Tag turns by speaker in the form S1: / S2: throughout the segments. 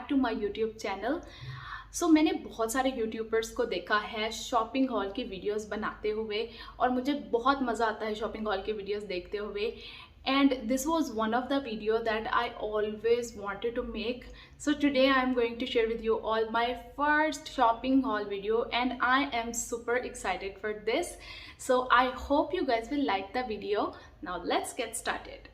S1: To my YouTube channel. So मैंने बहुत सारे यूट्यूबर्स को देखा है शॉपिंग हॉल की वीडियोस बनाते हुए और मुझे बहुत मज़ा आता है शॉपिंग हॉल की वीडियोस देखते हुए। And this was one of the video that I always wanted to make. So today I am going to share with you all my first shopping haul video and I am super excited for this. So I hope you guys will like the video. Now let's get started.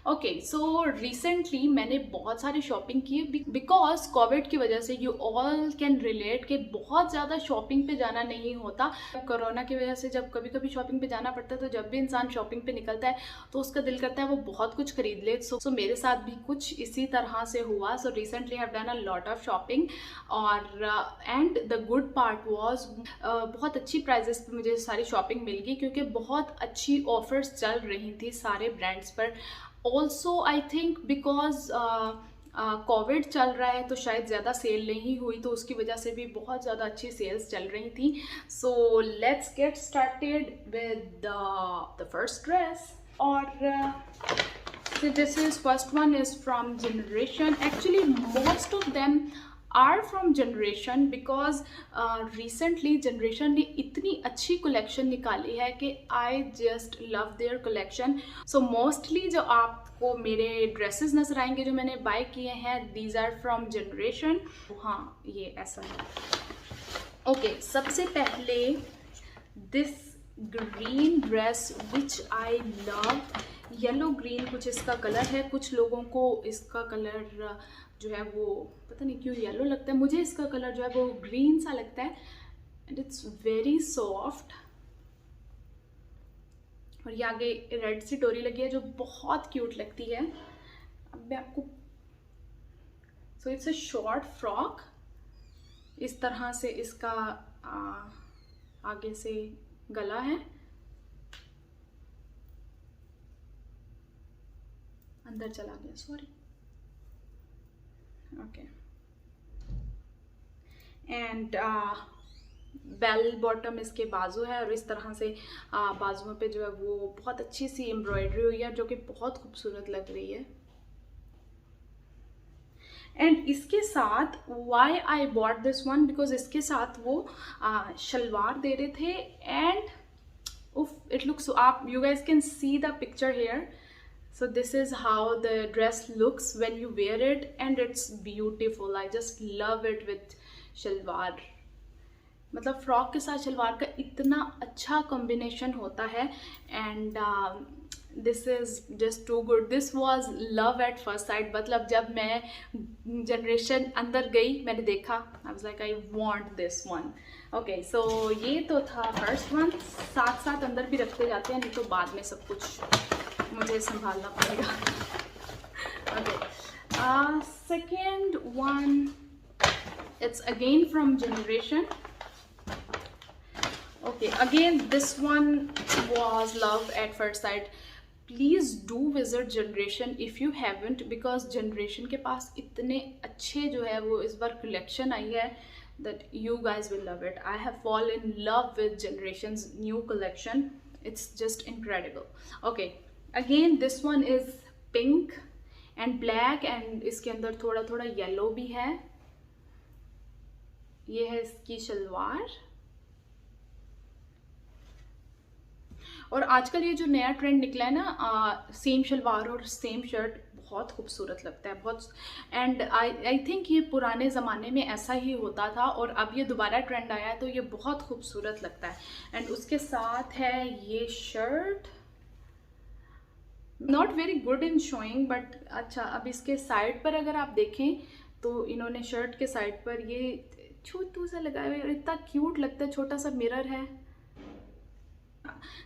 S1: Okay so recently मैंने बहुत सारी shopping की because Covid की वजह से you all can relate कि बहुत ज़्यादा शॉपिंग पे जाना नहीं होता। कोरोना की वजह से जब कभी कभी शॉपिंग पे जाना पड़ता है तो जब भी इंसान शॉपिंग पे निकलता है तो उसका दिल करता है वो बहुत कुछ खरीद ले। सो मेरे साथ भी कुछ इसी तरह से हुआ। So recently have done a lot of shopping और and the good part was बहुत अच्छी प्राइजेस पे मुझे सारी शॉपिंग मिल गई क्योंकि बहुत अच्छी ऑफर्स चल रही थी सारे ब्रांड्स पर। Also I think because Covid चल रहा है तो शायद ज़्यादा सेल नहीं हुई तो उसकी वजह से भी बहुत ज़्यादा अच्छी सेल्स चल रही थी। So let's get started with the first dress और this is first one is from Generation. Actually most of them are from Generation because recently Generation ने इतनी अच्छी कलेक्शन निकाली है कि I just love their collection. So mostly जो आपको मेरे ड्रेसेस नजर आएंगे जो मैंने बाय किए हैं दीज आर फ्रॉम जनरेशन। हाँ ये ऐसा है। ओके सबसे पहले this green dress which I love. Yellow green कुछ इसका कलर है। कुछ लोगों को इसका कलर जो है वो पता नहीं क्यों येलो लगता है, मुझे इसका कलर जो है वो ग्रीन सा लगता है एंड इट्स वेरी सॉफ्ट। और ये आगे रेड सी डोरी लगी है जो बहुत क्यूट लगती है। अब मैं आपको so it's a short frock. इस तरह से इसका आगे से गला है, अंदर चला गया sorry. Okay and bell bottom इसके बाजू है और इस तरह से बाजुओं पे जो है वो बहुत अच्छी सी एम्ब्रॉयडरी हुई है जो कि बहुत खूबसूरत लग रही है। एंड इसके साथ why I bought this one because इसके साथ वो शलवार दे रहे थे एंड उफ इट लुक्स आप you guys can see the picture here. So this is how the dress looks when you wear it and it's beautiful. I just love it with shalwar. मतलब frock के साथ शलवार का इतना अच्छा combination होता है and this is just too good. This was love at first sight. मतलब जब मैं जनरेशन अंदर गई मैंने देखा I was like I want this one. Okay so ये तो था फर्स्ट वन। साथ साथ अंदर भी रखते जाते हैं नहीं तो बाद में सब कुछ मुझे संभालना पड़ेगा। Okay second one it's again from generation. Okay, again this one was love at first sight. Please do visit Generation if you haven't because Generation के पास इतने अच्छे जो है वो इस बार collection आई है that you guys will love it. I have fallen in love with Generation's new collection. It's just incredible. Okay, again this one is pink and black and इसके अंदर थोड़ा थोड़ा yellow भी है। ये है इसकी शलवार और आजकल ये जो नया ट्रेंड निकला है ना सेम शलवार और सेम शर्ट बहुत खूबसूरत लगता है बहुत। एंड आई थिंक ये पुराने ज़माने में ऐसा ही होता था और अब ये दोबारा ट्रेंड आया है तो ये बहुत खूबसूरत लगता है। एंड उसके साथ है ये shirt not very good in showing but अच्छा। अब इसके साइड पर अगर आप देखें तो इन्होंने शर्ट के साइड पर ये छोटू सा लगाया हुआ है और इतना क्यूट लगता है। छोटा सा मिरर है।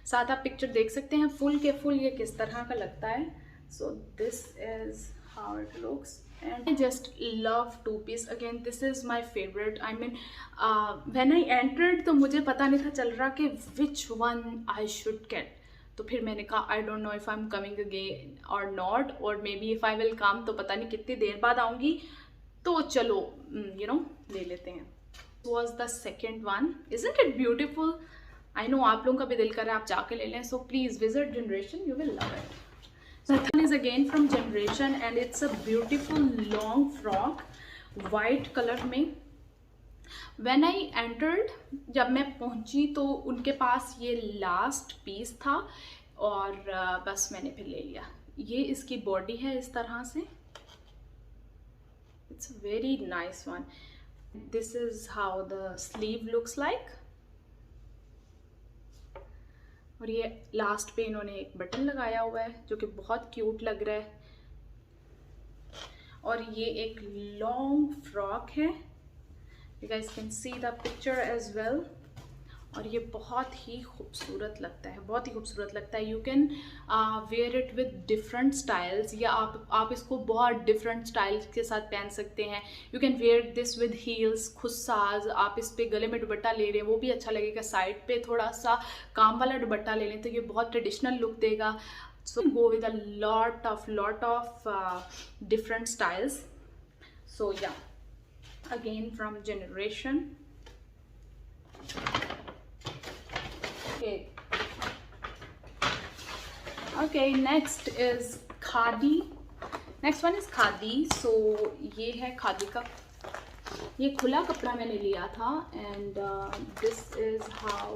S1: साथ आप पिक्चर देख सकते हैं फुल के फुल ये किस तरह का लगता है। So this is how it looks and I just love two piece. Again this is my favourite. I mean when I entered तो मुझे पता नहीं था चल रहा कि which one I should get. तो फिर मैंने कहा I don't know if I am coming again और नॉट और maybe if I will come तो पता नहीं कितनी देर बाद आऊँगी तो चलो यू नो ले लेते हैं। Was the second one. Isn't it beautiful? I know आप लोगों का भी दिल कर रहा है आप जाके ले लें। So please visit generation, you will love it. That one is again from Generation and it's a beautiful long frock, white color में. When I entered, जब मैं पहुंची तो उनके पास ये लास्ट पीस था और बस मैंने फिर ले लिया. ये इसकी बॉडी है इस तरह से. It's a very nice one. This is how the sleeve looks like. और ये लास्ट पे इन्होंने एक बटन लगाया हुआ है जो कि बहुत क्यूट लग रहा है. और ये एक लॉन्ग फ्रॉक है. You guys can see the picture as well. और ये बहुत ही खूबसूरत लगता है, बहुत ही खूबसूरत लगता है. You can where it with different styles, या आप इसको बहुत डिफरेंट स्टाइल्स के साथ पहन सकते हैं. You can wear this with heels, khussas. आप इस पे गले में दुपट्टा ले रहे हैं वो भी अच्छा लगेगा. साइड पे थोड़ा सा काम वाला दुपट्टा ले लें तो ये बहुत ट्रेडिशनल लुक देगा. So go with a lot of different styles. So yeah, again from Generation. Okay, next is Khadi. Next one is Khadi. So ये है खादी का, ये खुला कपड़ा मैंने लिया था and this is how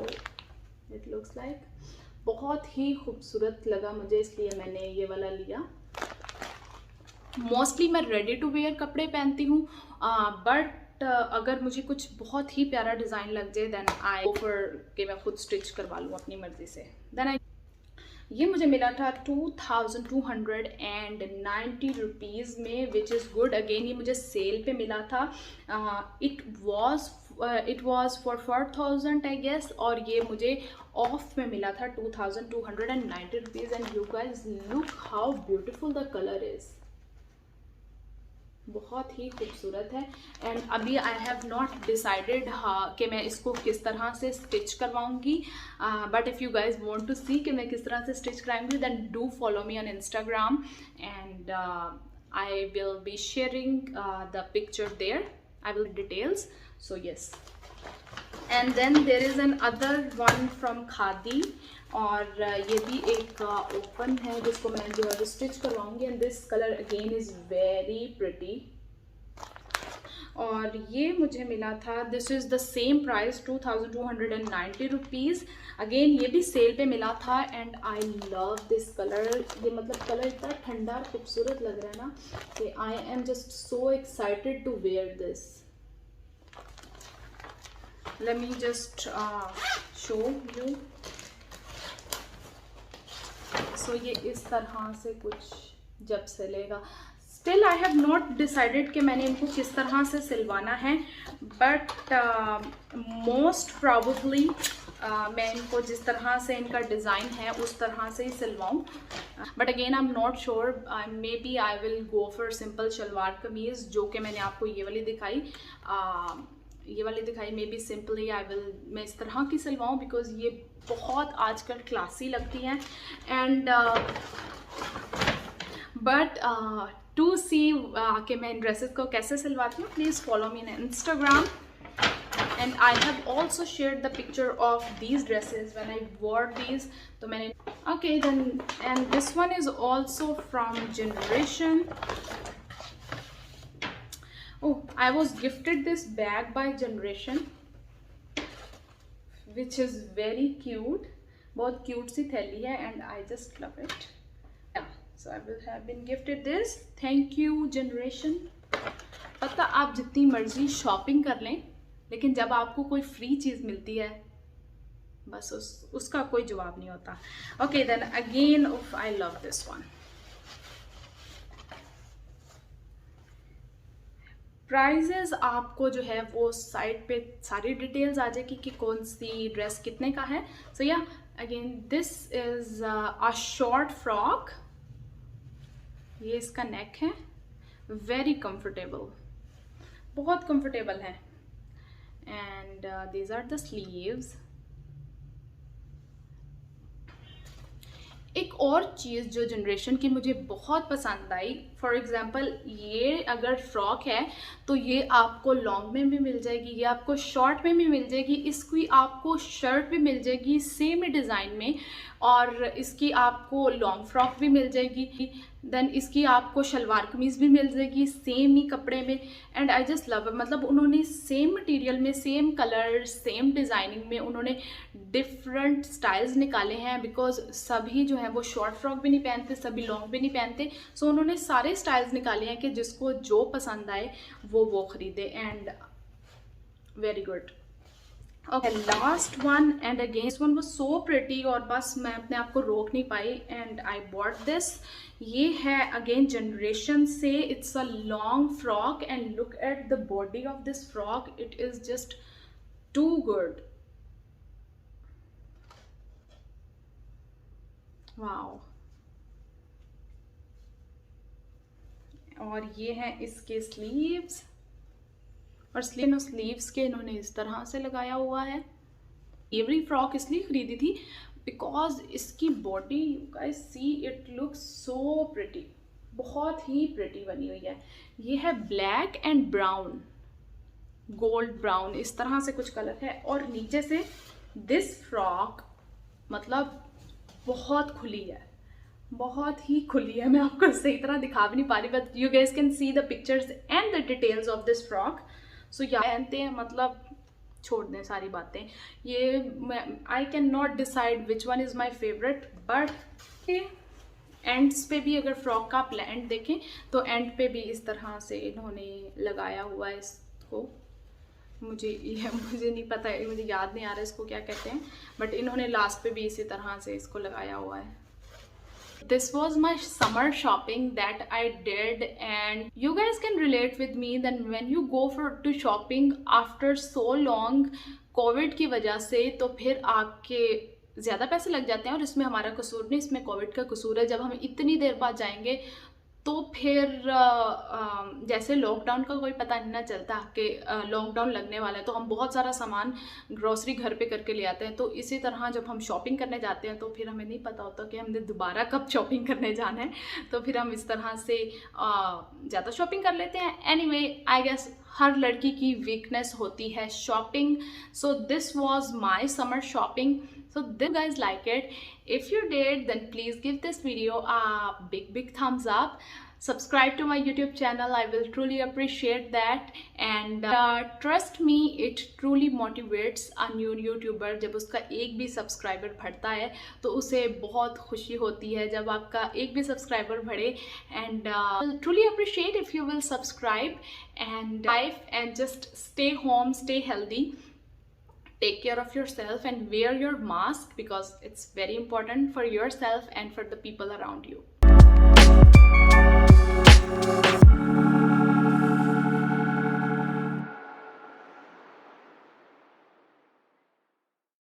S1: it looks like. बहुत ही खूबसूरत लगा मुझे इसलिए मैंने ये वाला लिया. मोस्टली मैं रेडी टू वेयर कपड़े पहनती हूँ, बट अगर मुझे कुछ बहुत ही प्यारा डिज़ाइन लग जाए देन आई ऑफर कि मैं खुद स्टिच करवा लूँ अपनी मर्ज़ी से. देन ये मुझे मिला था 2290 रुपीज़ में, विच इज़ गुड. अगेन ये मुझे सेल पे मिला था. It was for 4000 I guess, और ये मुझे ऑफ में मिला था 2290 rupees. And you guys look how beautiful the colour is. बहुत ही खूबसूरत है. एंड अभी आई हैव नॉट डिसाइडेड कि मैं इसको किस तरह से स्टिच करवाऊंगी, but if you guys want to see कि मैं किस तरह से स्टिच कराऊंगी then do follow me on Instagram and I will be sharing the picture there. I will details. So yes. And then there is another one from khadi, और ये भी एक ओपन है जिसको मैं जो है स्टिच करवाऊंगी. And this colour again is very pretty. और ये मुझे मिला था, this is the same price 2290 rupees. अगेन ये भी सेल पे मिला था. And I love this colour. ये मतलब कलर इतना ठंडा और खूबसूरत लग रहा है ना कि I am just so excited to wear this. Let me just show you. So ये इस तरह से कुछ जब सिलेगा. Still I have not decided कि मैंने इनको किस तरह से सिलवाना है, बट मोस्ट प्रॉबली मैं इनको जिस तरह से इनका डिज़ाइन है उस तरह से ही सिलवाऊँ. But again I am not sure. Maybe I will go for simple shalwar kameez, जो कि मैंने आपको ये वाली दिखाई. मे बी सिंपली मैं इस तरह की सिलवाऊँ बिकॉज ये बहुत आजकल क्लासी लगती हैं. एंड बट टू सी कि मैं इन ड्रेसेस को कैसे सिलवाती हूँ, please follow me on Instagram. And I have also shared the picture of these dresses when I wore these. तो मैंने okay then. And this one is also from Generation. Oh, I was gifted this bag by Generation, which is very cute. बहुत cute सी थैली है and I just love it. Yeah, so I will have been gifted this. Thank you Generation. पता आप जितनी मर्जी shopping कर लें, लेकिन जब आपको कोई फ्री चीज़ मिलती है बस उसका कोई जवाब नहीं होता. Okay, then again, I love this one. Prices आपको जो है वो साइट पे सारी डिटेल्स आ जाएगी कि कौन सी ड्रेस कितने का है. So yeah, again this is a short frock. ये इसका नेक है. वेरी कंफर्टेबल, बहुत कंफर्टेबल है. And these are the sleeves. एक और चीज़ जो Generation की मुझे बहुत पसंद आई फॉर एग्जाम्पल ये अगर फ्रॉक है तो ये आपको लॉन्ग में भी मिल जाएगी, ये आपको शॉर्ट में भी मिल जाएगी, इसकी आपको शर्ट भी मिल जाएगी सेम ही डिज़ाइन में, और इसकी आपको लॉन्ग फ्रॉक भी मिल जाएगी, देन इसकी आपको शलवार कमीज़ भी मिल जाएगी सेम ही कपड़े में। एंड आई जस्ट लव, मतलब उन्होंने सेम मटेरियल में, सेम कलर, सेम डिज़ाइनिंग में उन्होंने डिफरेंट स्टाइल्स निकाले हैं, बिकॉज सभी जो है वो शॉर्ट फ्रॉक भी नहीं पहनते, सभी लॉन्ग भी नहीं पहनते, सो उन्होंने सारे स्टाइल्स निकाले हैं कि जिसको जो पसंद आए वो खरीदे। And very good. Okay, last one, and again this one was so pretty, और बस मैं अपने आप को रोक नहीं पाई एंड आई बॉट दिस। ये है अगेन जनरेशन से, it's a long frock and look at the body of this frock, it is just too good. Wow. और ये हैं इसके स्लीव्स, और स्लीव्स के इन्होंने इस तरह से लगाया हुआ है। ये वाली फ्रॉक इसलिए खरीदी थी बिकॉज इसकी body, you guys see, it looks so pretty, बहुत ही प्रिटी बनी हुई है। ये है black and brown, gold brown, इस तरह से कुछ कलर है, और नीचे से दिस फ्रॉक मतलब बहुत खुली है, बहुत ही खुली है। मैं आपको सही तरह दिखा भी नहीं पा रही, but you guys can see the pictures and the details of this frock. So या पहनते हैं, मतलब छोड़ दें सारी बातें, ये I can not decide which one is my favourite, but ends पे भी अगर फ्रॉक का आप एंड देखें तो एंड पे भी इस तरह से इन्होंने लगाया हुआ है इसको। मुझे नहीं पता, मुझे याद नहीं आ रहा इसको क्या कहते हैं, बट इन्होंने लास्ट पे भी इसी तरह से इसको लगाया हुआ है। This was my summer shopping that I did, and you guys can relate with me that when you go to shopping after so long, Covid की वजह से, तो फिर आपके ज़्यादा पैसे लग जाते हैं, और इसमें हमारा कसूर नहीं, इसमें कोविड का कसूर है। जब हम इतनी देर बाद जाएंगे तो फिर जैसे लॉकडाउन का कोई पता नहीं ना चलता कि लॉकडाउन लगने वाला है, तो हम बहुत सारा सामान ग्रोसरी घर पे करके ले आते हैं। तो इसी तरह जब हम शॉपिंग करने जाते हैं तो फिर हमें नहीं पता होता कि हमने दोबारा कब शॉपिंग करने जाना है, तो फिर हम इस तरह से ज़्यादा शॉपिंग कर लेते हैं। एनीवे, आई गेस हर लड़की की वीकनेस होती है shopping. So this was my summer shopping. So did you guys like it? If you did, then please give this video a big thumbs up. Subscribe to my YouTube channel. I will truly appreciate that. And trust me, it truly motivates a new YouTuber. जब उसका एक भी subscriber बढ़ता है तो उसे बहुत खुशी होती है जब आपका एक भी सब्सक्राइबर बढ़े. And I'll truly appreciate if you will subscribe and life and just stay home, stay healthy. Take care of yourself and wear your mask because it's very important for yourself and for the people around you.